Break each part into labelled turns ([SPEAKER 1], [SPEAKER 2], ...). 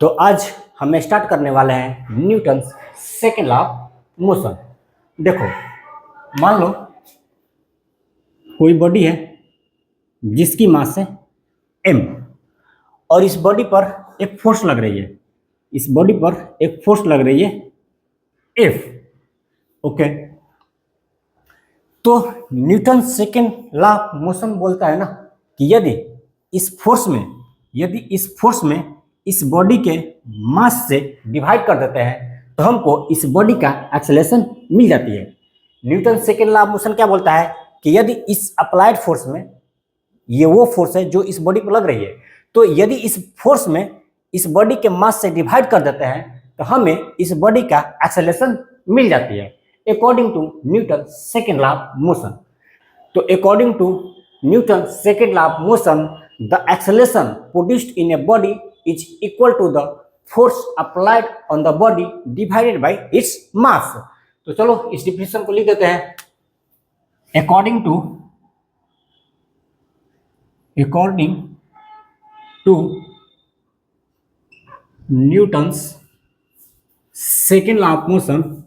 [SPEAKER 1] तो आज हम स्टार्ट करने वाले हैं Newton second law of motion. देखो, मान लो कोई बॉडी है जिसकी मास है m और इस बॉडी पर एक फोर्स लग रही है, इस बॉडी पर एक फोर्स लग रही है F। ओके, तो Newton second law of motion बोलता है ना कि यदि इस फोर्स में इस बॉडी के मास से डिवाइड कर देते हैं तो हमको इस बॉडी का एक्सेलरेशन मिल जाती है। Newton second law of motion क्या बोलता है कि यदि इस अप्लाइड फोर्स में, ये वो फोर्स है जो इस बॉडी पर लग रही है, तो यदि इस फोर्स में इस बॉडी के मास से डिवाइड कर देते हैं तो हमें इस बॉडी का एक्सेलरेशन मिल जाती है according to Newton second law of motion. तो according to Newton second law of motion, the acceleration produced in a body is equal to the force applied on the body divided by its mass। तो चलो इस definition को लिख देते हैं। according to Newton's second law of motion,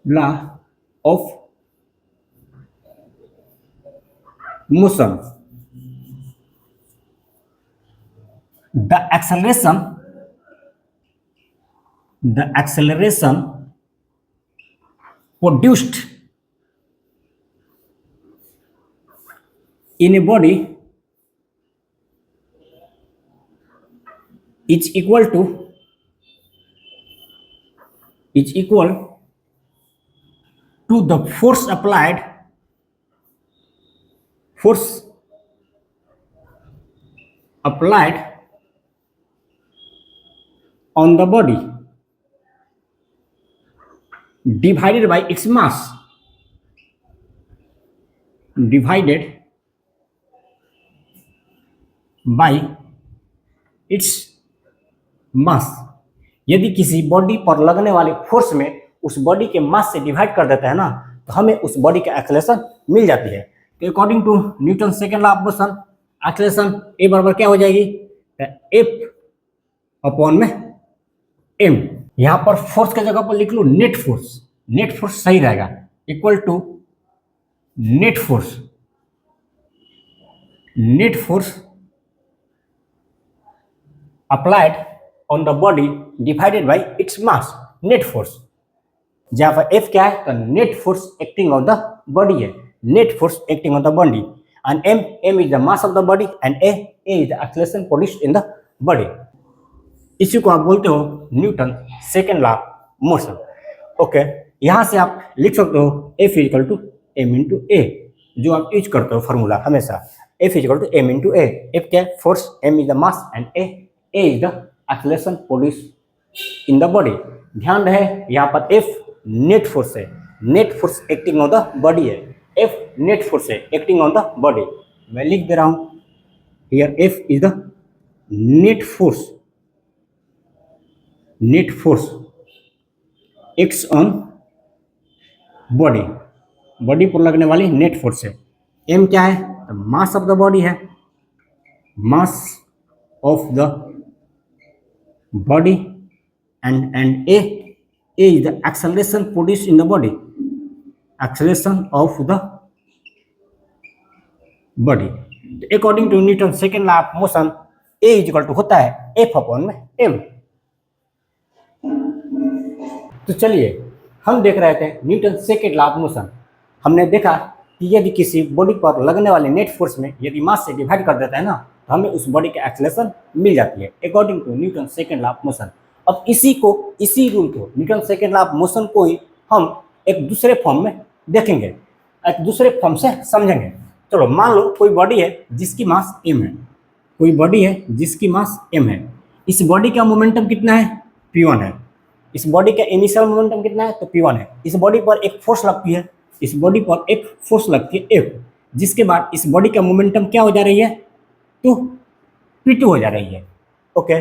[SPEAKER 1] law of motion, the acceleration produced in a body is equal to the force applied on the body divided by its mass, divided by its mass। यदि किसी body पर लगने वाले force में उस body के मास से divide कर देता है ना तो हमें उस बॉडी का एक्सेलरेशन मिल जाती है। तो according to Newton second law of motion, acceleration a बराबर क्या हो जाएगी, एफ अपॉन में m। यहां पर फोर्स की जगह पर लिख लो नेट फोर्स सही रहेगा, equal to net force applied on the body divided by its mass, net force. जहां पर f क्या है तो net force acting on the body है, net force acting on the body, and m is the mass of the body and a is the acceleration produced in the body. इसी को आप बोलते हो Newton second law of motion. Okay, यहां से आप लिख सकते हो F equal to m into a, जो आप यूज करते हो फॉर्मूला हमेशा, F equal to m into a. F क्या है, force, m is the mass and a is the acceleration produced in the body. ध्यान रहे यहाँ पर F नेट फोर्स है, net force acting on the body है, F net force है acting on the body. मैं लिख दे रहा हूं here F is the net force x on body पर लगने वाली नेट फोर्स है। m क्या है, मास ऑफ द बॉडी है, mass of the body, and a is the acceleration produced in the body, acceleration of the body. According to Newton second law of motion, a is equal to होता है F upon में m। तो चलिए हम देख रहे थे Newton second law of motion. हमने देखा कि यदि किसी बॉडी पर लगने वाले नेट फोर्स में यदि मास से डिवाइड कर देता है ना तो हमें उस बॉडी का एक्सेलरेशन मिल जाती है according to Newton second law of motion. अब इसी रूल को, Newton second law of motion को ही हम एक दूसरे फॉर्म में देखेंगे, एक दूसरे फॉर्म से समझेंगे। चलो, मान लो कोई बॉडी है जिसकी मास m है, इस बॉडी का मोमेंटम कितना है, p1 है। इस बॉडी का इनिशियल मोमेंटम कितना है तो p1 है। इस बॉडी पर एक फोर्स लगती है, F, जिसके बाद इस बॉडी का मोमेंटम क्या हो जा रही है तो p2 हो जा रही है। ओके,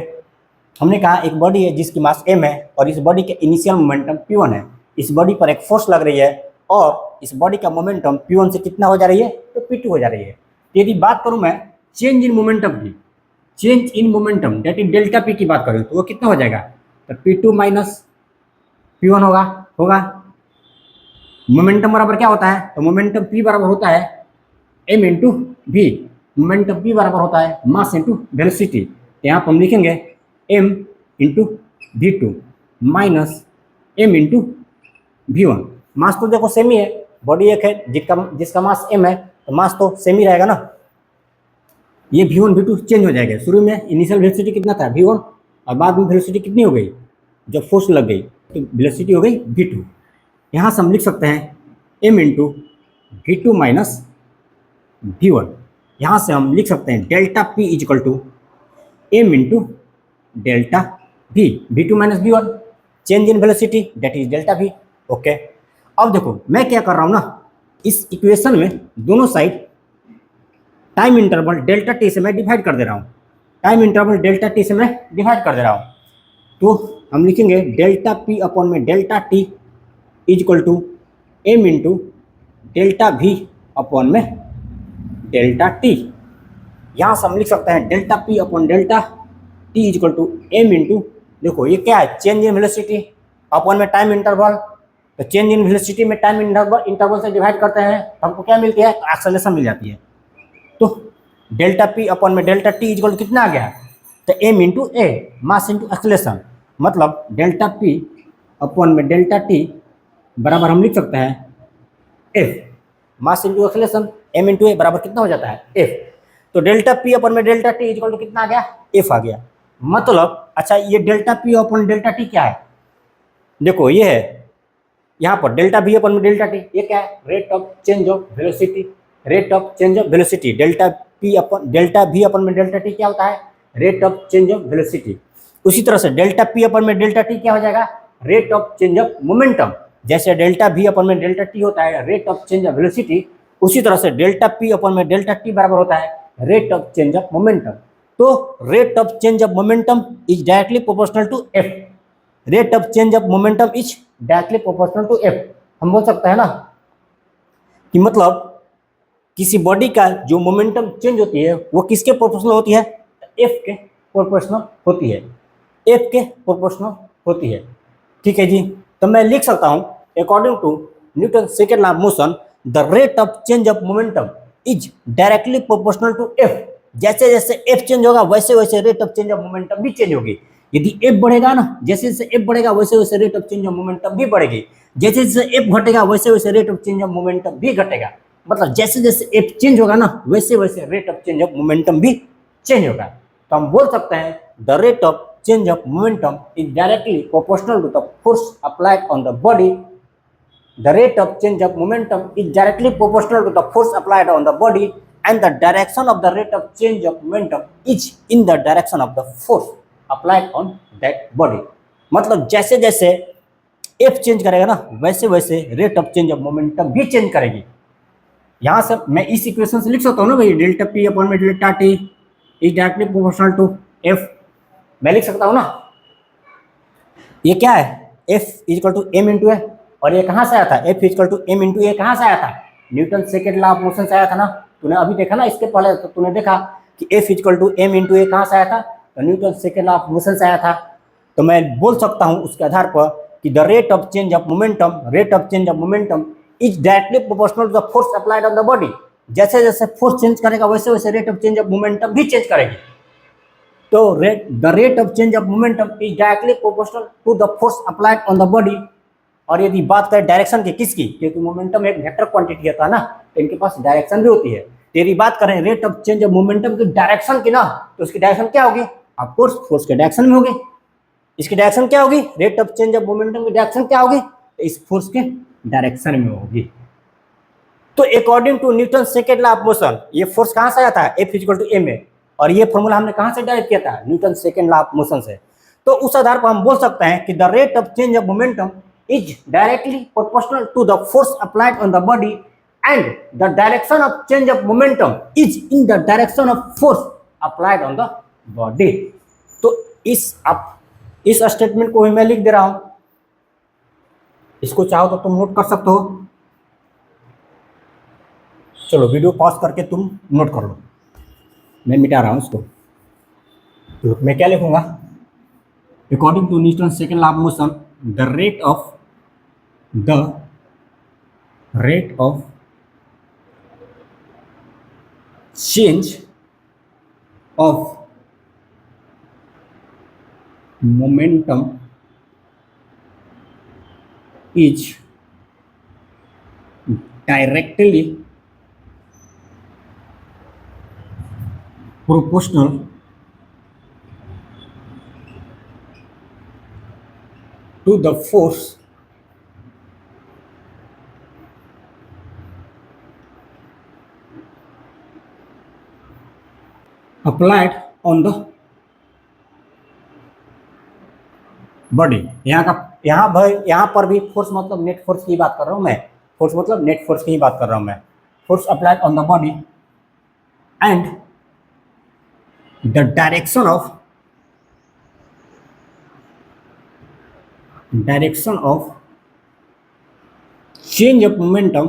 [SPEAKER 1] हमने कहा एक बॉडी है जिसकी मास m है और इस बॉडी का इनिशियल मोमेंटम p1 है। इस बॉडी पर एक फोर्स लग रही है और इस बॉडी का मोमेंटम p1 से कितना हो जा रही है तो p2 हो जा रही है। यदि बात करूं मैं चेंज इन मोमेंटम की, change in momentum that is delta P की बात करें तो वो कितना हो जाएगा, तो P2 माइनस P1 होगा। मोमेंटम बराबर क्या होता है, तो मोमेंटम P बराबर होता है m into V. Momentum P बराबर होता है मास इंटू वेलोसिटी। यहाँ पर हम लिखेंगे m into V2 minus m into V1। मास तो देखो सेम ही है, बॉडी एक है जिसका मास m है, तो मास तो सेम ही रहेगा ना। ये V1 V2 चेंज हो जाएगा। शुरू में इनिशियल वेलोसिटी कितना था V1 और बाद में वेलोसिटी कितनी हो गई, जब फोर्स लग गई तो वेलोसिटी हो गई V2। यहाँ से हम लिख सकते हैं m into V2 minus V1। यहाँ से हम लिख सकते हैं delta P is equal to m into delta V, V2 minus V1, change in velocity that is delta V। Okay, अब देखो मैं क्या कर रहा हूँ ना, इस इक्वेशन में दोनों side time interval delta T से मैं डिवाइड कर दे रहा हूँ। टाइम इंटरवल डेल्टा टी से मैं डिवाइड कर दे रहा हूँ, तो हम लिखेंगे डेल्टा P अपॉन में delta T is equal to m into delta V upon में डेल्टा टी। यहाँ से हम लिख सकते हैं delta P upon delta T is equal to m into, देखो ये क्या है, चेंज इन वेलोसिटी अपॉन में टाइम इंटरवल। तो चेंज इन वेलोसिटी में टाइम इंटरवल से डिवाइड करते हैं तो हमको क्या मिलती है, एक्सेलरेशन मिल जाती है। तो डेल्टा P अपॉन में delta T is equal to कितना आ गया, तो m into a, mass into acceleration. मतलब डेल्टा P अपॉन में डेल्टा टी बराबर हम लिख सकते हैं F, mass into acceleration, m into a बराबर कितना हो जाता है F। तो डेल्टा P अपॉन में delta T is equal to कितना आ गया, F आ गया। मतलब अच्छा ये delta P upon delta T क्या है, देखो ये है यहाँ पर डेल्टा V अपॉन में डेल्टा टी, ये क्या है, rate of change of velocity, rate of change of velocity. Delta V upon में डेल्टा टी क्या होता है, rate of change of velocity. उसी तरह से डेल्टा P अपॉन में डेल्टा टी क्या हो जाएगा, rate of change of momentum. जैसे डेल्टा V अपॉन में डेल्टा टी होता है rate of change of velocity, उसी तरह से डेल्टा P अपॉन में डेल्टा टी बराबर होता है rate of change of momentum. तो rate of change of momentum is directly proportional to F, rate of change of momentum is directly proportional to F। हम बोल सकते हैं ना कि मतलब किसी बॉडी का जो मोमेंटम चेंज होती है वो किसके प्रोपोर्शनल होती है, F के प्रोपोर्शनल होती है, F के प्रोपोर्शनल होती है। ठीक है जी, तो मैं लिख सकता हूँ according to Newton second law of motion the rate of change of momentum is directly proportional to F। जैसे जैसे F चेंज होगा वैसे वैसे rate of change of momentum भी चेंज होगी। यदि F बढ़ेगा ना, जैसे जैसे F बढ़ेगा वैसे वैसे rate of change of momentum भी बढ़ेगी, जैसे जैसे F घटेगा वैसे वैसे rate of change of momentum भी घटेगा। मतलब जैसे जैसे F चेंज होगा ना वैसे वैसे rate of change of momentum भी चेंज होगा। तो हम बोल सकते हैं the rate of change of momentum is directly proportional to the force applied on the body. The rate of change of momentum is directly proportional to the force applied on the body, and the direction of the rate of change of momentum is in the direction of the force applied on that body. मतलब जैसे जैसे F change करेगा ना वैसे वैसे rate of change of momentum भी change करेगी। यहाँ से मैं इस इक्वेशन से लिख सकता हूँ ना भाई, डेल्टा P अपॉन में delta T is directly proportional to F। मैं लिख सकता हूँ ना, ये क्या है, F equal to m into a, और ये कहाँ से आया था, F equal to m into a कहाँ से आया था, Newton second law of motion से आया था ना। तूने अभी देखा ना, इसके पहले तो तूने देखा कि F equal to m into a कहाँ से आया था, तो Newton second law of motion से आया था। तो मैं बोल सकता हूँ उसके आधार पर कि the rate of change of momentum, rate of change of momentum is directly proportional to the force applied on the body. जैसे जैसे फोर्स चेंज करेगा वैसे वैसे rate of change of momentum भी चेंज करेगी। तो the rate of change of momentum is directly proportional to the force applied on the body. और यदि बात करें डायरेक्शन की, किसकी, क्योंकि मोमेंटम एक वेक्टर क्वांटिटी होता है ना, तो इनके पास डायरेक्शन भी होती है। तेरी बात करें rate of change of momentum की डायरेक्शन की ना, तो उसकी डायरेक्शन क्या होगी, ऑफ कोर्स फोर्स के डायरेक्शन में होगी। इसकी डायरेक्शन क्या होगी, rate of change of momentum की डायरेक्शन क्या होगी, इस फोर्स के डायरेक्शन में होगी। तो according to Newton second law of motion ये फोर्स कहाँ से आया था, F इक्वल टू m है, और ये फॉर्मूला हमने कहाँ से डेराइव किया था, Newton second law of motion से। तो उस आधार पर हम बोल सकते हैं कि the rate of change of momentum is directly proportional to the force applied on the body, and the direction of change of momentum is in the direction of force applied on the body. तो इस statement को भी मैं लिख दे रहा हूं, इसको चाहो तो तुम नोट कर सकते हो। चलो वीडियो पॉज करके तुम नोट कर लो, मैं मिटा रहा हूं इसको। तो मैं क्या लिखूंगा, according to Newton second law of motion the rate of change of momentum is directly proportional to the force applied on the body. यहाँ पर भी फोर्स मतलब नेट फोर्स की बात कर रहा हूँ मैं, फोर्स मतलब नेट फोर्स की ही बात कर रहा हूँ मैं। Force applied on the body and the direction of change of momentum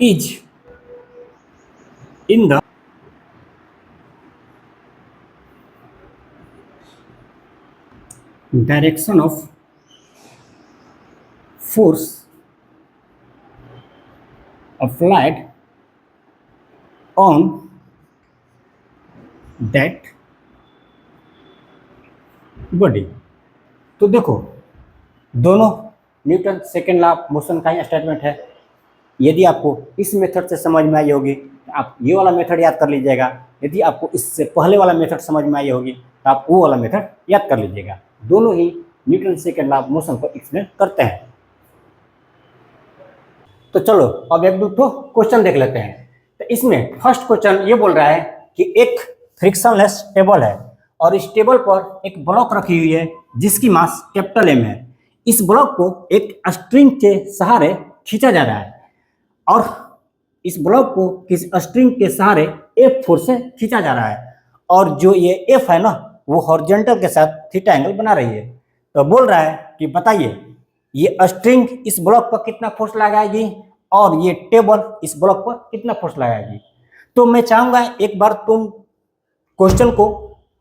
[SPEAKER 1] is in the direction of force applied on that body। तो देखो दोनों Newton second law of motion का ही स्टेटमेंट है। यदि आपको इस मेथड से समझ में आई होगी तो आप ये वाला मेथड याद कर लीजिएगा, यदि आपको इससे पहले वाला मेथड समझ में आई होगी तो आप वो वाला मेथड याद कर लीजिएगा। दोनों ही Newton second law of motion को एक्सप्लेन करते हैं। तो चलो अब एक दो क्वेश्चन देख लेते हैं। तो इसमें फर्स्ट क्वेश्चन ये बोल रहा है कि एक फ्रिक्शनलेस टेबल है और इस टेबल पर एक ब्लॉक रखी हुई है जिसकी मास कैपिटल एम है। इस ब्लॉक को एक स्ट्रिंग के सहारे खींचा जा रहा है और इस ब्लॉक को किसी स्ट्रिंग के सहारे एफ फोर्स से खींचा जा रहा है और जो ये एफ है ना वो हॉरिजॉन्टल के साथ थीटा एंगल बना रही है। तो बोल रहा है कि बताइए ये स्ट्रिंग इस ब्लॉक पर कितना फोर्स लगाएगी और ये टेबल इस ब्लॉक पर कितना फोर्स लगाएगी। तो मैं चाहूंगा एक बार तुम क्वेश्चन को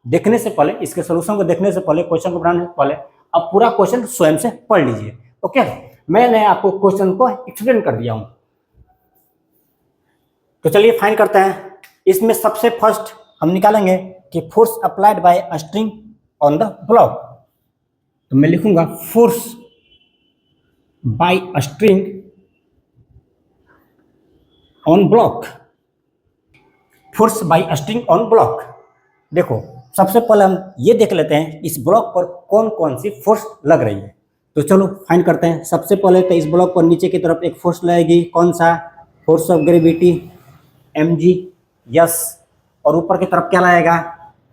[SPEAKER 1] देखने से पहले, इसके सोल्यूशन को देखने से पहले, क्वेश्चन को बनाने से पहले अब पूरा क्वेश्चन स्वयं से पढ़ लीजिए। ओके, मैंने आपको क्वेश्चन को एक्सप्लेन कर दिया हूं। तो चलिए फाइन करते हैं। इसमें सबसे फर्स्ट हम निकालेंगे कि force applied by a string on the block. तो मैं लिखूंगा force by a string on block, force by a string on block. देखो सबसे पहले हम ये देख लेते हैं इस ब्लॉक पर कौन कौन सी फोर्स लग रही है। तो चलो फाइन करते हैं। सबसे पहले तो इस ब्लॉक पर नीचे की तरफ एक फोर्स लगेगी, कौन सा, force of gravity mg, yes. और ऊपर की तरफ क्या लगाएगा,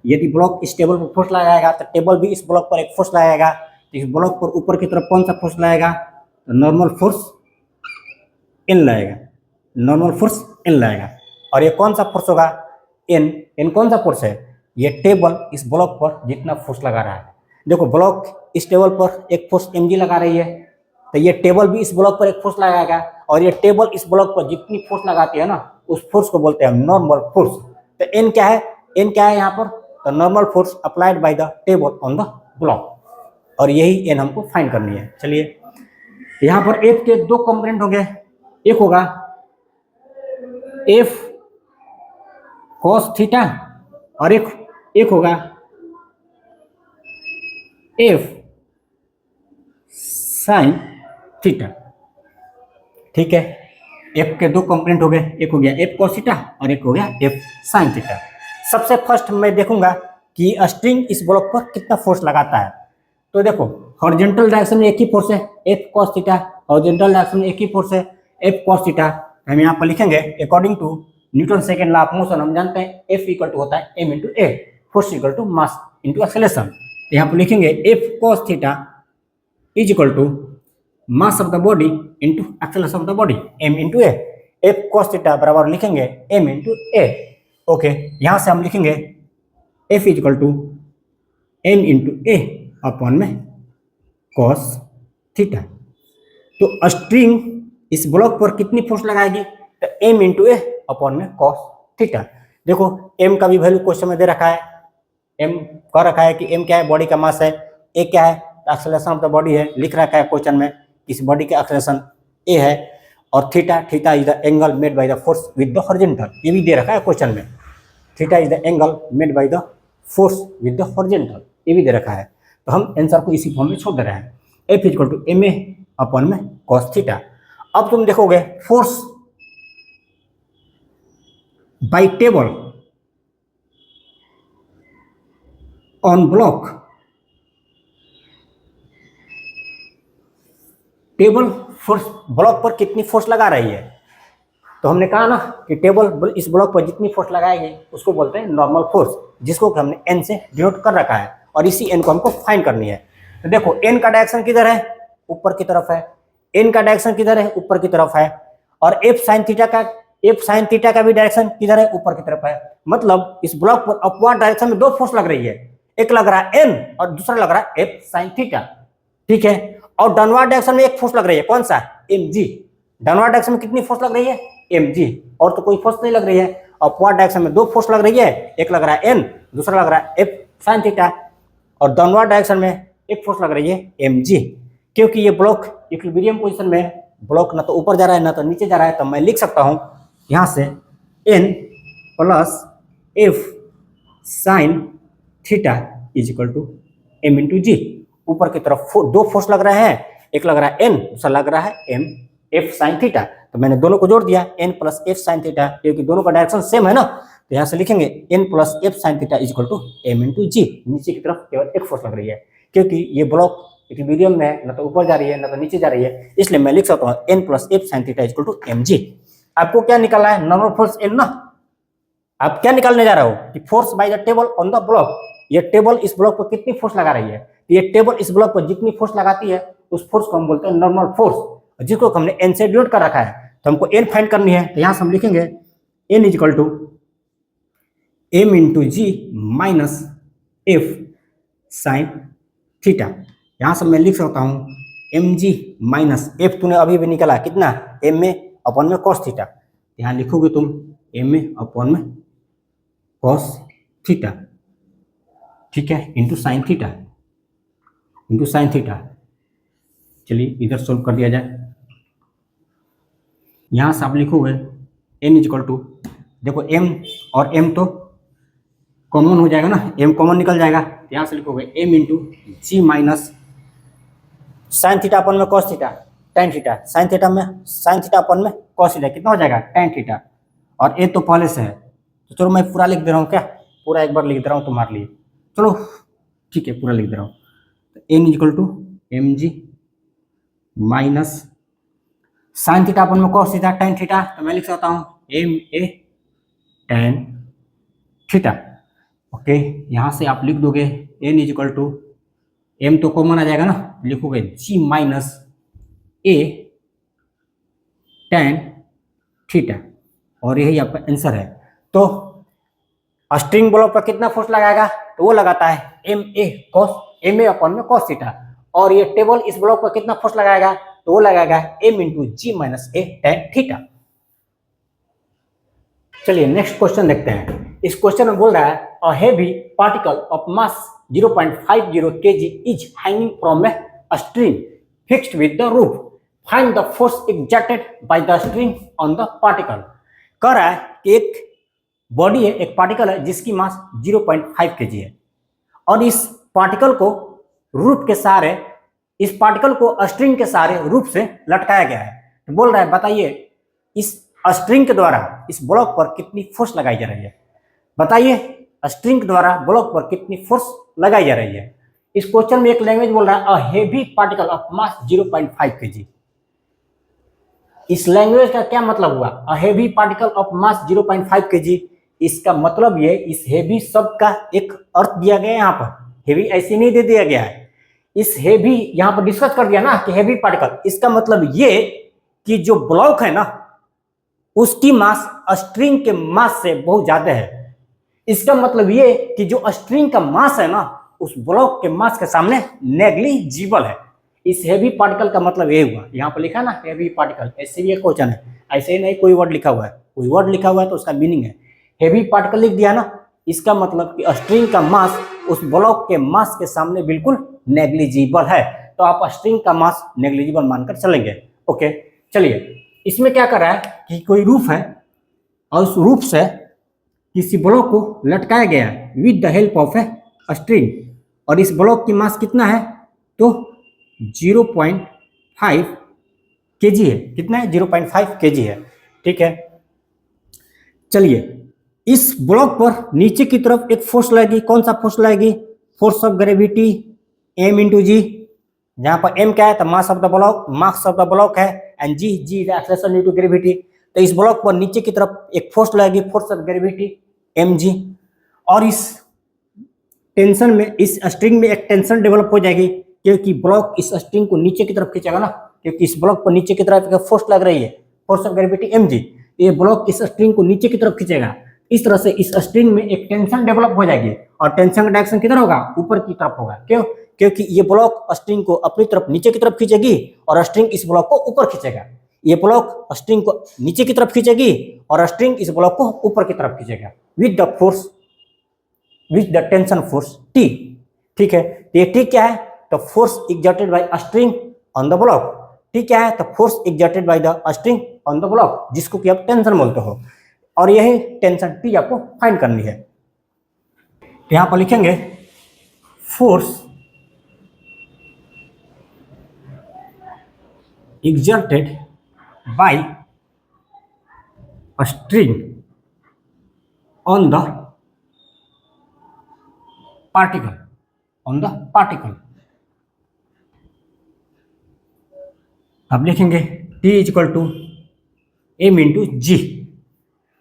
[SPEAKER 1] यदि ब्लॉक इस टेबल पर फोर्स लगाएगा तो टेबल भी इस ब्लॉक पर एक फोर्स लगाएगा। तो इस ब्लॉक पर ऊपर की तरफ कौन सा फोर्स लगाएगा, तो नॉर्मल फोर्स एन लगेगा, नॉर्मल फोर्स एन लगेगा। और ये कौन सा फोर्स होगा, एन। एन कौन सा फोर्स है, ये टेबल इस ब्लॉक पर जितना फोर्स लगा रहा है। देखो ब्लॉक इस टेबल पर एक फोर्स mg लगा रही है तो ये टेबल भी इस ब्लॉक पर एक फोर्स लगाएगा और ये टेबल इस ब्लॉक पर जितनी फोर्स लगाती है ना उस फोर्स को बोलते हैं नॉर्मल फोर्स। तो एन क्या है, एन क्या है यहाँ पर, तो normal force applied by the table on the block और यही एन हमको फाइंड करनी है। चलिए यहाँ पर एफ के दो कंपोनेंट होंगे, एक होगा एफ कॉस थीटा और एक होगा एफ साइन थीटा। ठीक है, एफ के दो कंपोनेंट हो गए, एक हो गया एफ कॉस थीटा और एक हो गया एफ साइन थीटा। सबसे फर्स्ट मैं देखूंगा कि स्ट्रिंग इस ब्लॉक पर कितना फोर्स लगाता है। तो देखो हॉरिजॉन्टल डायरेक्शन में एक ही फोर्स है F cos theta, horizontal direction में एक ही फोर्स है एफ कॉस थीटा। हम यहाँ पर लिखेंगे according to Newton second law of motion हम जानते हैं एफ इक्वल टू होता है M into A, force equal to mass into acceleration. तो यहाँ पर लिखेंगे F cos theta is equal to mass of the body into acceleration of the body M into A. F cos theta बराबर लिखेंगे M into ए। Okay, यहाँ से हम लिखेंगे F is equal to M into A upon में cos theta. तो string इस block पर कितनी फोर्स लगाएगी, तो m इंटू ए अपॉन में कॉस थीटा। देखो m का भी वैल्यू क्वेश्चन में दे रखा है, m कह रखा है कि m क्या है, बॉडी का मास है, a क्या है, एक्सेलरेशन ऑफ द बॉडी है, लिख रखा है क्वेश्चन में इस बॉडी का एक्सेलरेशन a है, और theta is the angle made by the force with the horizontal, ये भी दे रखा है क्वेश्चन में, theta is the angle made by the force with the horizontal, ये भी दे रखा है। तो हम आंसर को इसी फॉर्म में छोड़ दे रहे हैं, F equal to M A upon में कॉस थीटा। अब तुम देखोगे force by table on block, table force block पर कितनी फोर्स लगा रही है, तो हमने कहा ना कि टेबल इस ब्लॉक पर जितनी फोर्स लगाएगी उसको बोलते हैं नॉर्मल फोर्स, जिसको हमने n से डिनोट कर रखा है, और इसी n को हमको फाइंड करनी है। तो देखो n का डायरेक्शन किधर है, ऊपर की तरफ है, n का डायरेक्शन किधर है, ऊपर की तरफ है, और f sin थीटा का भी डायरेक्शन किधर है, ऊपर की तरफ है। मतलब इस ब्लॉक पर अपवर्ड डायरेक्शन में दो फोर्स लग रही है, एक लग रहा है n और दूसरा लग रहा है f sin थीटा, ठीक है। और डाउनवर्ड डायरेक्शन में एक फोर्स लग रही है, कौन सा, mg। डाउनवर्ड डायरेक्शन में कितनी फोर्स लग रही है, mg, और तो कोई फोर्स नहीं लग रही है। अपवर्ड डायरेक्शन में दो फोर्स लग रही है, एक लग रहा है n, दूसरा लग रहा है f sin थीटा, और डाउनवर्ड डायरेक्शन में एक फोर्स लग रही है mg। क्योंकि ये ब्लॉक इक्विलिब्रियम पोजीशन में, ब्लॉक ना तो ऊपर जा रहा है ना तो नीचे जा रहा है, तो मैं लिख सकता हूं यहां से n plus f sin theta is equal to m into g. ऊपर की तरफ दो फोर्स लग रहे हैं, एक लग रहा है n, दूसरा लग रहा है m f sin थीटा, तो मैंने दोनों को जोड़ दिया n plus f sin theta, क्योंकि दोनों का डायरेक्शन सेम है ना, तो यहाँ से लिखेंगे n plus f sin theta is equal to m into g. नीचे की तरफ केवल एक फोर्स लग रही है, क्योंकि ये ब्लॉक इक्विलिब्रियम में है, ना तो ऊपर जा रही है ना तो नीचे जा रही है, इसलिए मैं लिख सकता हूँ n plus f sin theta is equal to mg। आपको क्या निकालना है, नॉर्मल फोर्स n ना, आप क्या निकालने जा रहे हो कि force by the table on the block, ये टेबल इस ब्लॉक पर कितनी फोर्स लगा रही है, ये टेबल इस ब्लॉक पर जितनी फोर्स लगाती है उस फोर्स को हम बोलते हैं नॉर्मल फोर्स, जिसको हमने n से डिनोट कर रखा है। तो हमको n फाइंड करनी है, तो यहां से हम लिखेंगे n is equal to m into ji minus f sin theta. यहां से मैं लिख सकता हूं mg माइनस f, तूने अभी भी निकाला कितना, ma अपॉन में cos थीटा, यहां लिखोगे तुम ma अपॉन में cos थीटा, ठीक है, इंटू साइन थीटा। चलिए इधर सोल्व कर दिया जाए। यहां से आप लिखोगे n इज इक्वल टू, देखो m और m तो कॉमन हो जाएगा ना, m कॉमन निकल जाएगा, यहां से लिखोगे m इंटू जी माइनस साइन थीटा अपन में cos theta tan theta, sine theta upon में cos थीटा, कितना हो जाएगा tan थीटा, और a तो पहले से है, तो चलो मैं पूरा लिख दे रहा हूँ, क्या पूरा एक बार लिख दे रहा हूँ तुम्हारे लिए, चलो ठीक है पूरा लिख दे रहा हूँ। तो n equal to m g minus sine theta upon में cos थीटा tan थीटा, तो मैं लिख सकता हूँ M A tan theta. Okay, यहाँ से आप लिख दोगे n is equal to, m तो कॉमन आ जाएगा ना, लिखोगे g minus a tan theta, और यही आपका आंसर है। तो स्ट्रिंग ब्लॉक पर कितना फोर्स लगाएगा, तो वो लगाता है एम ए अपॉन में cos थीटा, और ये टेबल इस ब्लॉक पर कितना फोर्स लगाएगा, तो वो लगाएगा m इंटू जी माइनस ए tan थीटा। चलिए नेक्स्ट क्वेश्चन देखते हैं। इस क्वेश्चन में बोल रहा है a heavy particle of mass 0.50 kg is hanging from a string fixed with the roof, find the force exerted by the string on the particle. कह रहा है कि एक बॉडी है, एक पार्टिकल है जिसकी मास 0.5 kg है, और इस पार्टिकल को रूफ के सहारे, इस पार्टिकल को स्ट्रिंग के सहारे रूफ से लटकाया गया है। तो बोल रहा है बताइए इस स्ट्रिंग के द्वारा इस ब्लॉक पर कितनी फोर्स लगाई जा रही है, बताइए स्ट्रिंग के द्वारा ब्लॉक पर कितनी फोर्स लगाई जा रही है। इस क्वेश्चन में एक लैंग्वेज बोल रहा है a heavy particle of mass 0.5 kg। इस लैंग्वेज का क्या मतलब हुआ, a heavy particle of mass 0.5 kg, इसका मतलब ये इस हेवी शब्द का एक अर्थ दिया गया है, यहाँ पर हेवी ऐसे नहीं दे दिया गया है, इस हेवी यहाँ पर डिस्कस कर दिया ना कि हेवी पार्टिकल, इसका मतलब ये कि जो ब्लॉक है ना उसकी मास स्ट्रिंग के मास से बहुत ज्यादा है। इसका मतलब ये कि जो स्ट्रिंग का मास है ना उस ब्लॉक के मास के सामने नेग्लिजिबल है। इस हेवी पार्टिकल का मतलब ये हुआ, यहाँ पर लिखा है ना हेवी पार्टिकल, ऐसे भी एक क्वेश्चन है, ऐसे ही नहीं कोई वर्ड लिखा हुआ है, कोई वर्ड लिखा हुआ है तो उसका मीनिंग है हेवी पार्टिकल लिख दिया ना, इसका मतलब कि स्ट्रिंग का मास उस ब्लॉक के मास के सामने बिल्कुल नेग्लिजिबल है, तो आप स्ट्रिंग का मास नेग्लिजिबल मानकर चलेंगे। ओके, चलिए इसमें क्या कर रहा है कि कोई रूफ है और उस रूफ से किसी ब्लॉक को लटकाया गया with the help of a string, और इस ब्लॉक की मास कितना है तो 0.5 kg है, कितना है 0.5 kg है, ठीक है। चलिए इस ब्लॉक पर नीचे की तरफ एक फोर्स लगेगी, कौन सा फोर्स लगेगी, force of gravity m into g, जहां पर m क्या है तो मास ऑफ द ब्लॉक है, and g is acceleration due to gravity, तो इस ब्लॉक पर नीचे की तरफ एक फोर्स लगेगी, फोर्स ऑफ ग्रेविटी mg, और इस टेंशन में इस स्ट्रिंग में एक टेंशन डेवलप हो जाएगी क्योंकि ब्लॉक इस स्ट्रिंग को नीचे की तरफ खींचेगा ना, क्योंकि इस ब्लॉक पर नीचे की तरफ एक फोर्स लग रही है, फोर्स ऑफ ग्रेविटी mg, ये ब्लॉक इस स्ट्रिंग को नीचे की तरफ खींचेगा, इस तरह से इस स्ट्रिंग में एक टेंशन डेवलप हो जाएगी, और टेंशन का डायरेक्शन किधर होगा, ऊपर की तरफ होगा, क्यों, क्योंकि ये ब्लॉक स्ट्रिंग को अपनी तरफ नीचे की तरफ खींचेगी और स्ट्रिंग इस ब्लॉक को ऊपर खींचेगा, ये ब्लॉक स्ट्रिंग को नीचे की तरफ खींचेगी और स्ट्रिंग इस ब्लॉक को ऊपर की तरफ खींचेगा with the force, with the tension force T, ठीक है। तो ये T क्या है तो force exerted by string on the block, T क्या है तो force exerted by the string on the block, जिसको कि आप टेंशन बोलते हो, और यही टेंशन T आपको फाइंड करनी है। यहां पर लिखेंगे force exerted by a string on the particle, अब लिखेंगे T is equal to m into g,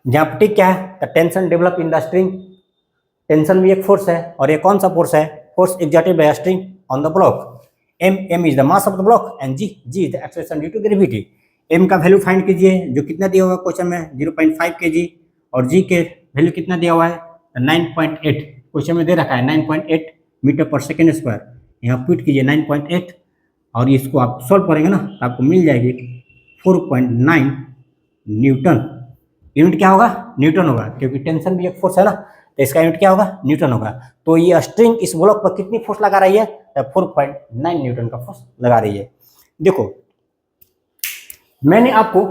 [SPEAKER 1] जहां पर T क्या है तो tension develop in the string, tension भी एक फोर्स है, और ये कौन सा फोर्स है, force exerted by string on the block, m is the mass of the block and g is the acceleration due to gravity. m का value find कीजिए जो कितना दिया हुआ है क्वेश्चन में 0.5 kg, और g के वैल्यू कितना दिया हुआ है 9.8, क्वेश्चन में दे रखा है 9.8 मीटर पर सेकेंड स्क्वायर, यहाँ पुट कीजिए 9.8 और इसको आप सॉल्व करेंगे ना तो आपको मिल जाएगी 4.9 न्यूटन। यूनिट क्या होगा, न्यूटन होगा, क्योंकि टेंशन भी एक फोर्स है ना, तो इसका यूनिट क्या होगा, न्यूटन होगा। तो ये स्ट्रिंग इस ब्लॉक पर कितनी फोर्स लगा रही है, तो 4.9 न्यूटन का फोर्स लगा रही है। देखो मैंने आपको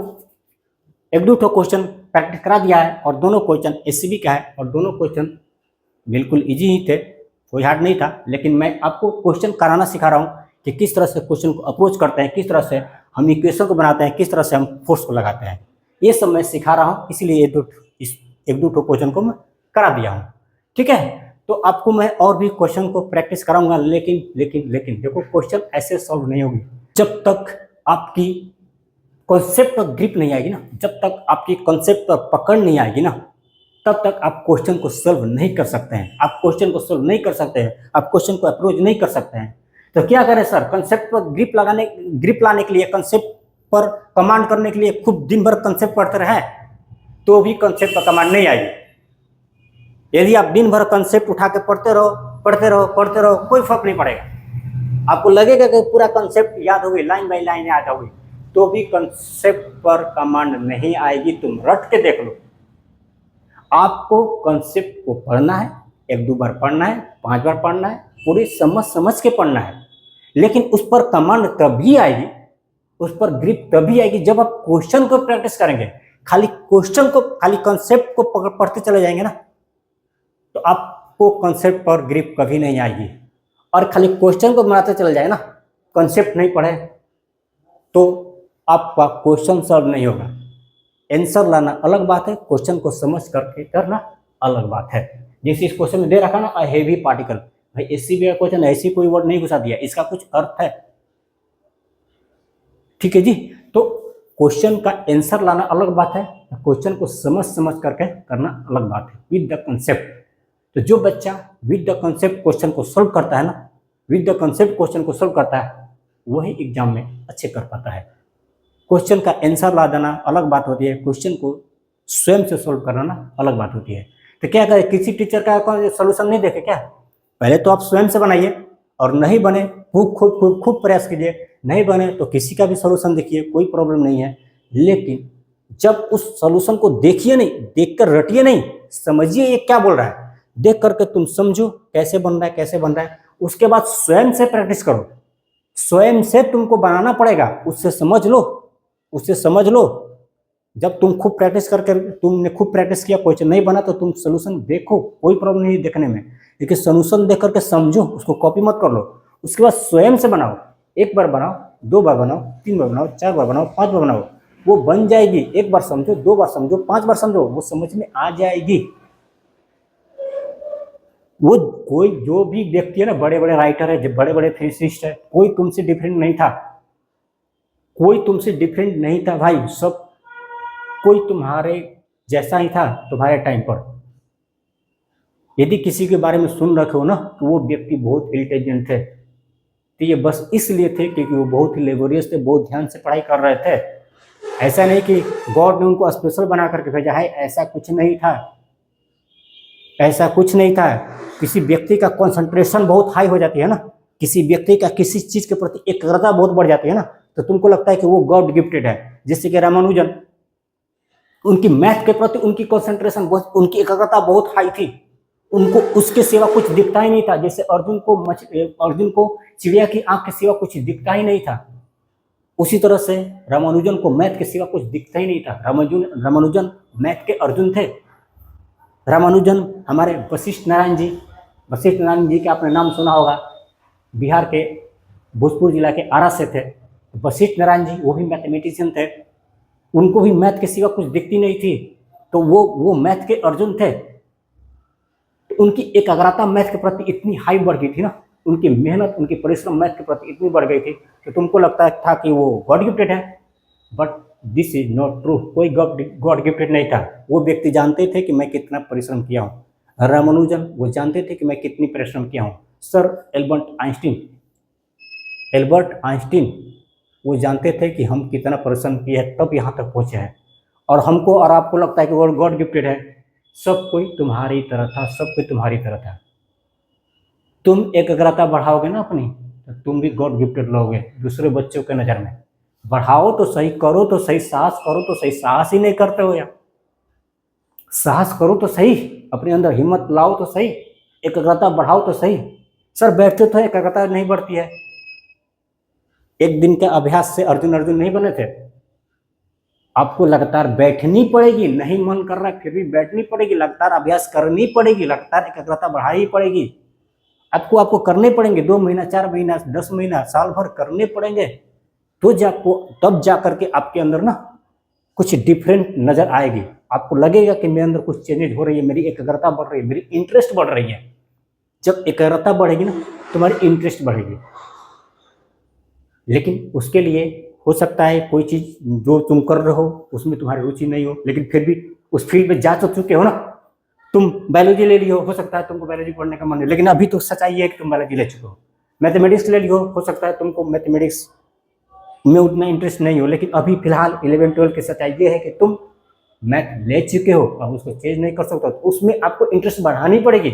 [SPEAKER 1] एक दो क्वेश्चन प्रैक्टिस करा दिया है, और दोनों क्वेश्चन एससीबी का है, और दोनों क्वेश्चन बिल्कुल इजी ही थे, कोई हार्ड नहीं था, लेकिन मैं आपको क्वेश्चन कराना सिखा रहा हूँ कि किस तरह से क्वेश्चन को अप्रोच करते हैं, किस तरह से हम इक्वेशन को बनाते हैं, किस तरह से हम फोर्स को लगाते हैं, ये सब मैं सिखा रहा हूँ, इसलिए एक दो क्वेश्चन को मैं करा दिया हूँ, ठीक है। तो आपको मैं और भी क्वेश्चन को प्रैक्टिस कराऊंगा, लेकिन देखो क्वेश्चन ऐसे सॉल्व नहीं होगी जब तक आपकी कॉन्सेप्ट पर ग्रिप नहीं आएगी ना, जब तक आपकी कॉन्सेप्ट पर पकड़ नहीं आएगी ना, तब तक आप क्वेश्चन को सॉल्व नहीं कर सकते हैं, आप क्वेश्चन को सॉल्व नहीं कर सकते हैं, आप क्वेश्चन को अप्रोच नहीं कर सकते हैं। तो क्या करें सर, कंसेप्ट पर ग्रिप लाने के लिए, कंसेप्ट पर कमांड करने के लिए खूब दिन भर कंसेप्ट पढ़ते रहे तो भी कंसेप्ट पर कमांड नहीं आएगी। यदि आप दिन भर कंसेप्ट उठा के पढ़ते रहो कोई फर्क नहीं पड़ेगा, आपको लगेगा कि पूरा कंसेप्ट याद होगी, लाइन बाय लाइन याद होगी, तो भी कंसेप्ट पर कमांड नहीं आएगी। तुम रट के देख लो, आपको कंसेप्ट को पढ़ना है, एक दो बार पढ़ना है, 5 बार पढ़ना है, पूरी समझ के पढ़ना है, लेकिन उस पर कमांड तभी आएगी, उस पर ग्रिप तभी आएगी जब आप क्वेश्चन को प्रैक्टिस करेंगे। खाली क्वेश्चन को, खाली कंसेप्ट को पढ़ते चले जाएंगे ना, तो आपको कंसेप्ट पर ग्रिप कभी नहीं आएगी। और खाली क्वेश्चन को बनाते चले जाए ना, कंसेप्ट नहीं पढ़े तो आपका क्वेश्चन सॉल्व नहीं होगा। आंसर लाना अलग बात है, क्वेश्चन को समझ करके करना अलग बात है। जैसे इस क्वेश्चन में दे रखा ना अ हेवी पार्टिकल, भाई एससीबी का क्वेश्चन ऐसी कोई वर्ड नहीं घुसा दिया, इसका कुछ अर्थ है, ठीक है जी। तो क्वेश्चन का आंसर लाना अलग बात है, क्वेश्चन को समझ करके करना अलग बात है विद द कंसेप्ट। तो जो बच्चा विद द कंसेप्ट क्वेश्चन को सोल्व करता है ना, विद द कंसेप्ट क्वेश्चन को सोल्व करता है, वही एग्जाम में अच्छे कर पाता है। क्वेश्चन का आंसर ला देना अलग बात होती है, क्वेश्चन को स्वयं से सोल्व कराना अलग बात होती है। तो क्या करें, किसी टीचर का सोल्यूशन नहीं देखे क्या, पहले तो आप स्वयं से बनाइए, और नहीं बने खूब खूब खूब खूब प्रयास कीजिए, नहीं बने तो किसी का भी सोल्यूशन देखिए, कोई प्रॉब्लम नहीं है। लेकिन जब उस सोल्यूशन को देखिए नहीं, देखकर रटिए नहीं, समझिए ये क्या बोल रहा है, देख करके तुम समझो कैसे बन रहा है, कैसे बन रहा है। उसके बाद स्वयं से प्रैक्टिस करो, स्वयं से तुमको बनाना पड़ेगा, उससे समझ लो, उससे समझ लो। जब तुम खूब प्रैक्टिस करके, तुमने खूब प्रैक्टिस किया, कोई चीज नहीं बना तो तुम सोल्यूशन देखो, कोई प्रॉब्लम नहीं देखने में, लेकिन सोल्यूशन देख करके समझो, उसको कॉपी मत कर लो। उसके बाद स्वयं से बनाओ, एक बार बनाओ, दो बार बनाओ, तीन बार बनाओ, चार बार बनाओ, पांच बार बनाओ, वो बन जाएगी। एक बार समझो, दो बार समझो, पांच बार समझो, वो समझ में आ जाएगी। वो कोई जो भी व्यक्ति है ना, बड़े बड़े राइटर है, बड़े बड़े फिजिसिस्ट है, कोई तुमसे डिफरेंट नहीं था, कोई तुमसे डिफरेंट नहीं था भाई, सब कोई तुम्हारे जैसा ही था तुम्हारे टाइम पर। यदि किसी के बारे में सुन रखे हो ना तो वो व्यक्ति बहुत इंटेलिजेंट थे, तो ये बस इसलिए थे क्योंकि वो बहुत ही लेबोरियस थे, बहुत ध्यान से पढ़ाई कर रहे थे। ऐसा नहीं कि गॉड ने उनको स्पेशल बना करके भेजा है, ऐसा कुछ नहीं था, ऐसा कुछ नहीं था। किसी व्यक्ति का कंसंट्रेशन बहुत हाई हो जाती है ना, किसी व्यक्ति का किसी चीज के प्रति एकाग्रता बहुत बढ़ जाती है ना, तो तुमको लगता है कि वो गॉड गिफ्टेड है। जैसे कि रामानुजन, उनकी मैथ के प्रति उनकी कंसंट्रेशन बहुत, उनकी एकाग्रता बहुत हाई थी, उनको उसके सिवा कुछ दिखता ही नहीं था। जैसे अर्जुन को चिड़िया की आंख के सिवा कुछ दिखता ही नहीं था, उसी तरह से रामानुजन को मैथ के सिवा कुछ दिखता ही नहीं था। रामानुजन मैथ के अर्जुन थे। रामानुजन हमारे वशिष्ठ नारायण जी के आपने नाम सुना होगा, बिहार के भोजपुर जिला के आरा से थे। वशिष्ठ नारायण जी वो भी मैथमेटिशियन थे, उनको भी मैथ के सिवा कुछ दिखती नहीं थी, तो वो मैथ के अर्जुन थे। तो उनकी एकाग्रता मैथ के प्रति इतनी हाई बढ़ गई थी ना, उनकी मेहनत, उनकी परिश्रम मैथ के प्रति इतनी बढ़ गई थी, तो तुमको लगता था कि वो गॉड गिफ्टेड है, but this is not true. कोई गॉड गिफ्टेड नहीं था। वो व्यक्ति जानते थे कि मैं कितना परिश्रम किया हूँ। रामानुजन वो जानते थे कि मैं कितनी परिश्रम किया हूँ। सर एल्बर्ट आइंस्टीन वो जानते थे कि हम कितना परिश्रम किए हैं तब यहाँ तक पहुँचे हैं। और हमको और आपको लगता है कि वो गॉड गिफ्टेड है। सब कोई तुम्हारी तरह था, सब कोई तुम्हारी तरह था। तुम एकाग्रता बढ़ाओगे ना अपनी, तो तुम भी गॉड गिफ्टेड लोगे दूसरे बच्चों के नज़र में। बढ़ाओ तो सही, करो तो सही, साहस करो तो सही, साहस ही नहीं करते हो यार। साहस करो तो सही, अपने अंदर हिम्मत लाओ तो सही, एकाग्रता बढ़ाओ तो सही। सर बैठते तो एकाग्रता नहीं बढ़ती है। एक दिन के अभ्यास से अर्जुन नहीं बने थे। आपको लगातार बैठनी पड़ेगी, नहीं मन कर रहा फिर भी बैठनी पड़ेगी, लगातार अभ्यास करनी पड़ेगी, लगातार एकाग्रता बढ़ानी पड़ेगी। आपको करने पड़ेंगे 2 महीना, 4 महीना, 10 महीना, साल भर करने पड़ेंगे, तो तब जा करके आपके अंदर ना कुछ डिफरेंट नजर आएगी। आपको लगेगा कि मेरे अंदर कुछ चेंजेज हो रही है, मेरी एकाग्रता बढ़ रही है, मेरी इंटरेस्ट बढ़ रही है। जब एकाग्रता बढ़ेगी ना तुम्हारी इंटरेस्ट बढ़ेगी। लेकिन उसके लिए हो सकता है कोई चीज जो तुम कर रहे हो उसमें तुम्हारी रुचि नहीं हो, लेकिन फिर भी उस फील्ड में जा चुके हो ना। तुम बायोलॉजी ले लियो, हो सकता है तुमको बायोलॉजी पढ़ने का मन है, लेकिन अभी तो सच्चाई है कि तुम बायोलॉजी ले चुके हो। मैथमेटिक्स ले लियो, हो सकता है तुमको मैथमेटिक्स में उतना इंटरेस्ट नहीं हो, लेकिन अभी फिलहाल 11-12 की सच्चाई ये है कि तुम मैथ ले चुके हो, अब उसको चेंज नहीं कर सकते, तो उसमें आपको इंटरेस्ट बढ़ानी पड़ेगी।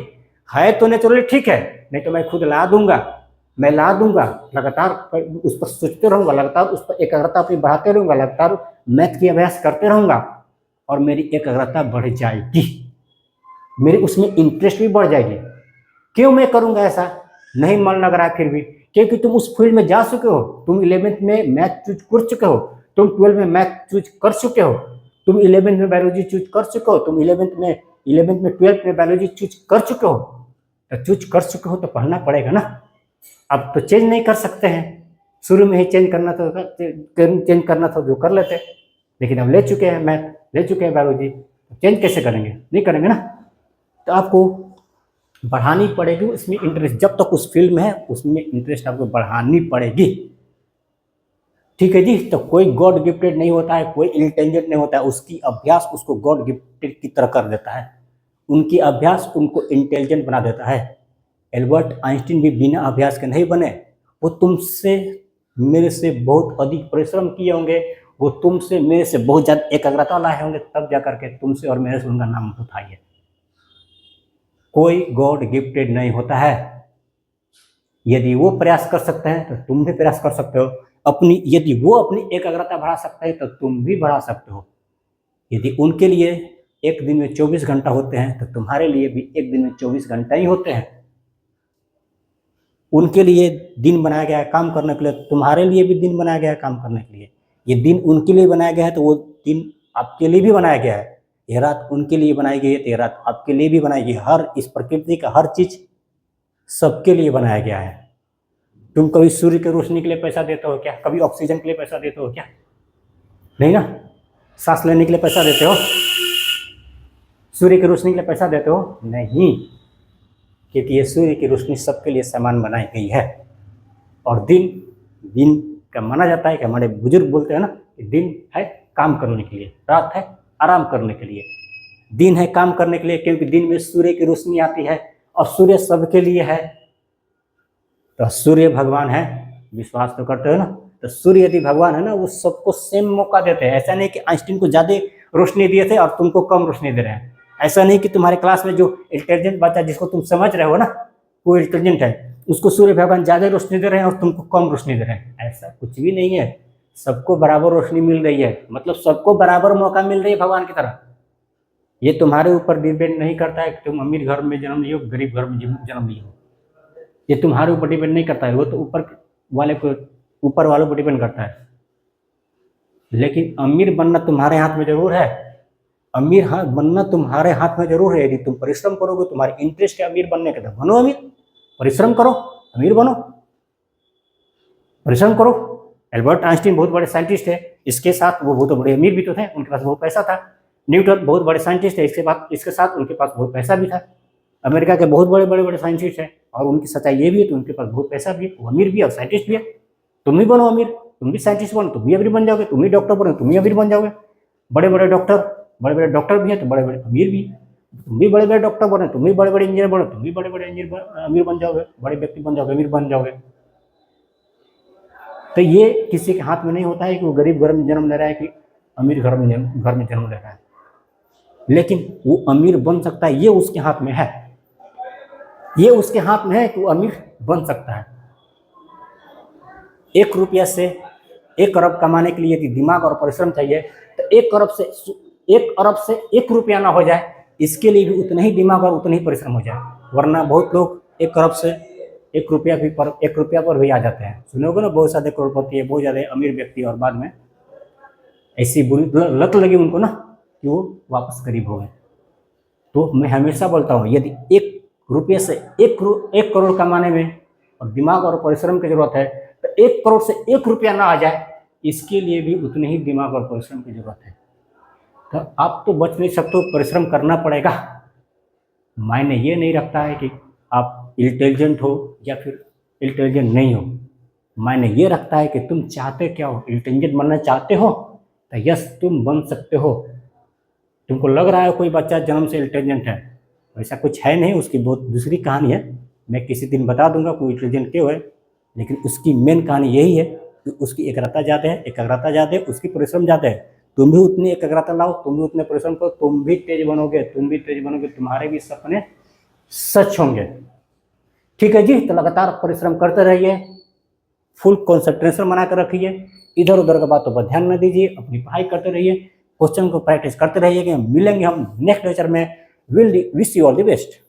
[SPEAKER 1] है तो नेचुरली ठीक है, नहीं तो मैं खुद ला दूंगा, मैं ला दूंगा, लगातार उस पर सोचते रहूंगा, लगातार उस पर एकाग्रता अपनी बढ़ाते रहूंगा, लगातार मैथ की अभ्यास करते रहूंगा और मेरी एकाग्रता बढ़ जाएगी, मेरी उसमें इंटरेस्ट भी बढ़ जाएगी। क्यों मैं करूंगा ऐसा? नहीं मन लग रहा है फिर भी, क्योंकि तुम उस फील्ड में जा चुके हो। तुम 11th में मैथ चूज कर चुके हो, तुम 12 में मैथ चूज कर चुके हो, तुम 11th में बायोलॉजी चूज कर चुके हो, तुम 11th में 12th में बायोलॉजी चूज कर चुके हो। तो चूज कर चुके हो तो पढ़ना पड़ेगा ना। अब तो चेंज नहीं कर सकते हैं, शुरू में ही चेंज करना था जो कर लेते, लेकिन अब ले चुके हैं मैथ, ले चुके हैं बायोलॉजी, तो चेंज कैसे करेंगे? नहीं करेंगे ना। तो आपको बढ़ानी पड़ेगी उसमें इंटरेस्ट, जब तक उस फील्ड में है उसमें इंटरेस्ट आपको बढ़ानी पड़ेगी। ठीक है जी। तो कोई गॉड गिफ्टेड नहीं होता है, कोई इंटेलिजेंट नहीं होता है, उसकी अभ्यास उसको गॉड गिफ्टेड की तरह कर देता है, उनकी अभ्यास उनको इंटेलिजेंट बना देता है। एल्बर्ट आइंस्टीन भी बिना अभ्यास के नहीं बने, वो तुमसे मेरे से बहुत अधिक परिश्रम किए होंगे, वो तुमसे मेरे से बहुत ज़्यादा एकाग्रता लाए होंगे, तब जा करके तुमसे और मेरे से उनका नाम उठाइए। कोई गॉड गिफ्टेड नहीं होता है। यदि वो प्रयास कर सकते हैं तो तुम भी प्रयास कर सकते हो। यदि वो अपनी एकाग्रता बढ़ा सकते हैं तो तुम भी बढ़ा सकते हो। यदि उनके लिए एक दिन में 24 घंटा होते हैं तो तुम्हारे लिए भी एक दिन में 24 घंटा ही होते हैं। उनके लिए दिन बनाया गया है काम करने के लिए, तुम्हारे लिए भी दिन बनाया गया है काम करने के लिए। ये दिन उनके लिए बनाया गया है तो वो दिन आपके लिए भी बनाया गया है। ये रात उनके लिए बनाई गई है तो ये रात आपके लिए भी बनाई गई है। हर इस प्रकृति का हर चीज सबके लिए बनाया गया है। तुम कभी सूर्य की रोशनी के लिए पैसा देते हो क्या? कभी ऑक्सीजन के लिए पैसा देते हो क्या? नहीं ना। सांस लेने के लिए पैसा देते हो? सूर्य की रोशनी के लिए पैसा देते हो? नहीं, क्योंकि ये सूर्य की रोशनी सबके लिए समान बनाई गई है। और दिन का माना जाता है कि हमारे बुजुर्ग बोलते हैं ना कि दिन है काम करने के लिए, रात है आराम करने के लिए। दिन है काम करने के लिए क्योंकि दिन में सूर्य की रोशनी आती है और सूर्य सबके लिए है। तो सूर्य भगवान है, विश्वास तो करते हो ना। तो सूर्य यदि भगवान है ना, वो सबको सेम मौका देते हैं। ऐसा नहीं कि आइंस्टीन को ज़्यादा रोशनी दिए थे और तुमको कम रोशनी दे रहे हैं। ऐसा नहीं कि तुम्हारे क्लास में जो इंटेलिजेंट बच्चा जिसको तुम समझ रहे हो ना वो इंटेलिजेंट है, उसको सूर्य भगवान ज़्यादा रोशनी दे रहे हैं और तुमको कम रोशनी दे रहे हैं। ऐसा कुछ भी नहीं है। सबको बराबर रोशनी मिल रही है, मतलब सबको बराबर मौका मिल रही है भगवान की तरह। ये तुम्हारे ऊपर डिपेंड नहीं करता है कि तुम अमीर घर में जन्म लिए हो गरीब घर में जन्म लिए हो। ये तुम्हारे ऊपर डिपेंड नहीं करता है, वो तो ऊपर वालों पर डिपेंड करता है। लेकिन अमीर बनना तुम्हारे हाथ में जरूर है। अमीर बनना तुम्हारे हाथ में जरूर है। यदि तुम परिश्रम करोगे, तुम्हारी इंटरेस्ट है अमीर बनने का, तो बनो अमीर। परिश्रम करो, अमीर बनो, परिश्रम करो। एल्बर्ट आइंस्टीन बहुत बड़े साइंटिस्ट है, इसके साथ वो बहुत बड़े अमीर भी तो थे, उनके पास बहुत पैसा था। न्यूटन बहुत बड़े साइंटिस्ट है, इसके साथ उनके पास बहुत पैसा भी था। अमेरिका के बहुत बड़े बड़े बड़े साइंटिस्ट हैं और उनकी सच्चाई ये भी है तो उनके पास बहुत पैसा भी है, वो अमीर भी है और साइंटिस्ट भी है। तुम भी बनो अमीर, तुम भी साइंटिस्ट बनो, तुम भी अमीर बन जाओगे। तुम भी डॉक्टर बनो, तुम भी अमीर बन जाओगे। बड़े बड़े डॉक्टर भी हैं तो बड़े बड़े अमीर भी। तुम भी बड़े बड़े डॉक्टर बनो, तुम भी बड़े बड़े इंजीनियर बनो, तुम भी बड़े बड़े अमीर बन जाओगे, बड़े व्यक्ति बन जाओगे, अमीर बन जाओगे। तो ये किसी के हाथ में नहीं होता है कि वो गरीब घर में जन्म ले रहा है कि अमीर घर में जन्म ले रहा है। लेकिन वो अमीर बन सकता है, ये उसके हाथ में है। ये उसके हाथ में है कि वो अमीर बन सकता है। 1 रुपया से 1 अरब कमाने के लिए यदि दिमाग और परिश्रम चाहिए तो 1 अरब से 1 रुपया ना हो जाए, इसके लिए भी उतना ही दिमाग और उतना ही परिश्रम हो जाए। वरना बहुत लोग 1 अरब से 1 रुपया पर भी आ जाते हैं। सुनोगे ना, बहुत सारे करोड़पति है, बहुत ज़्यादा अमीर व्यक्ति, और बाद में ऐसी बुरी लत लगी उनको ना कि वो वापस गरीब हो गए। तो मैं हमेशा बोलता हूँ, यदि 1 रुपये से 1 करोड़ कमाने में और दिमाग और परिश्रम की जरूरत है तो 1 करोड़ से 1 रुपया ना आ जाए, इसके लिए भी उतने ही दिमाग और परिश्रम की जरूरत है। तो आप तो बच नहीं सकते हो, परिश्रम करना पड़ेगा। मायने ये नहीं रखता है कि आप इंटेलिजेंट हो या फिर इंटेलिजेंट नहीं हो। मायने ये रखता है कि तुम चाहते क्या हो। इंटेलिजेंट बनना चाहते हो तो यस, तुम बन सकते हो। तुमको लग रहा है कोई बच्चा जन्म से इंटेलिजेंट है, वैसा कुछ है नहीं। उसकी बहुत दूसरी कहानी है, मैं किसी दिन बता दूंगा कोई इंटेलिजेंट क्यों है। लेकिन उसकी मेन कहानी यही है कि उसकी एकाग्रता ज़्यादा है, उसकी परिश्रम ज़्यादा है। तुम भी उतनी एकाग्रता लाओ, तुम भी उतने परिश्रम करो, तुम भी तेज बनोगे, तुम्हारे भी सपने सच होंगे। ठीक है जी, तो लगातार परिश्रम करते रहिए, फुल कॉन्सेंट्रेशन बना कर रखिए, इधर उधर की बातों पर ध्यान न दीजिए, अपनी पढ़ाई करते रहिए, क्वेश्चन को प्रैक्टिस करते रहिए। मिलेंगे हम नेक्स्ट लेक्चर में। Will wish you all the best.